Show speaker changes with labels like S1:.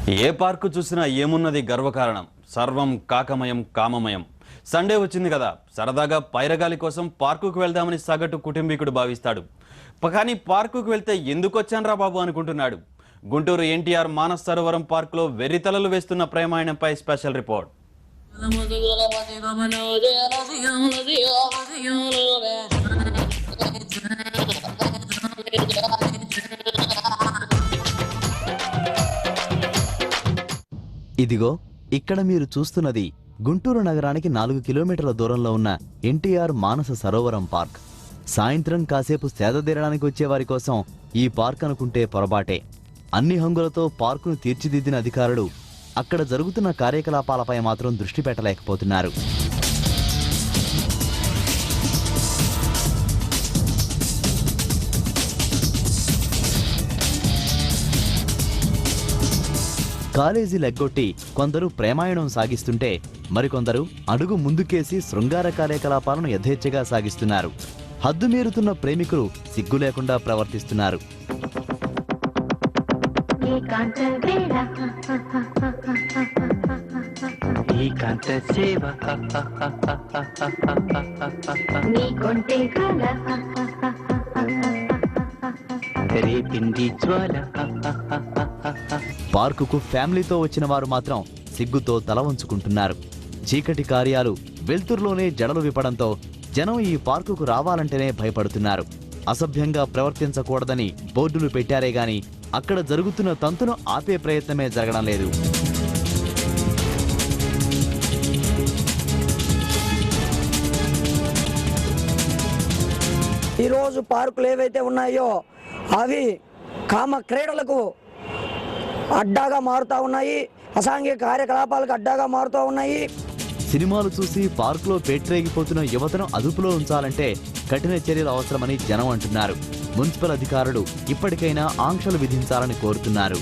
S1: ఏ park చూసినా ఏమున్నది గర్వకారణం. సర్వం కాకమయం కామమయం. సండే వచ్చింది కదా, సరదాగా పైరగాలి కోసం పార్కుకు వెళ్దామని సగటు కుటుంబీకుడు భావిస్తాడు. కానీ పార్కుకు వెళ్తే ఎందుకు వచ్చానరా బాబు అనుకుంటున్నాడు. గుంటూరు ఎన్టీఆర్ మానస సరోవరం పార్కులో వెర్రితలలు వేస్తున్న ప్రేమాయణంపై స్పెషల్ రిపోర్ట్.
S2: ఇదిగో ఇక్కడ మీరు చూస్తున్నది గుంటూరు నగరానికి 4 కిలోమీటర్ల దూరంలో ఉన్న ఎన్టీఆర్ మానస సరోవరం పార్క్. సాయంత్రం కాసేపు సేదతీరడానికి వచ్చేవారి కోసం ఈ పార్క్ అనుకుంటే పొరపాటే. అన్ని హంగులతో పార్కును తీర్చిదిద్దిన అధికారులు అక్కడ జరుగుతున్న కార్యకలాపాలపై మాత్రం దృష్టి పెట్టలేకపోతున్నారు. కాలేజీ లెగ్గొట్టి కొందరు ప్రేమాయణం సాగిస్తుంటే మరికొందరు అడుగు ముందుకేసి శృంగార కార్యకలాపాలను యథేచ్ఛగా సాగిస్తున్నారు. హద్దుమీరుతున్న ప్రేమికులు సిగ్గు లేకుండా ప్రవర్తిస్తున్నారు. పార్కుకు ఫ్యామిలీతో వచ్చిన వారు మాత్రం సిగ్గుతో తల వంచుకుంటున్నారు. చీకటి కార్యాలు వెల్తురులోనే జడలు విప్పడంతో జనం ఈ పార్కుకు రావాలంటేనే భయపడుతున్నారు. అసభ్యంగా ప్రవర్తించకూడదని బోర్డులు పెట్టారే గాని అక్కడ జరుగుతున్న తంతును ఆపే ప్రయత్నమే జరగడం లేదు.
S3: ఈరోజు పార్కులు ఏవైతే ఉన్నాయో అవి కామ క్రీడలకు అడ్డాగా మారుతూ ఉన్నాయి, అసాంఘిక కార్యకలాపాలకు అడ్డాగా మారుతూ ఉన్నాయి.
S2: సినిమాలు చూసి పార్కులో పేట్రేగిపోతున్న యువతను అదుపులో ఉంచాలంటే కఠిన చర్యలు అవసరమని జనం అంటున్నారు. మున్సిపల్ అధికారులు ఇప్పటికైనా ఆంక్షలు విధించాలని కోరుతున్నారు.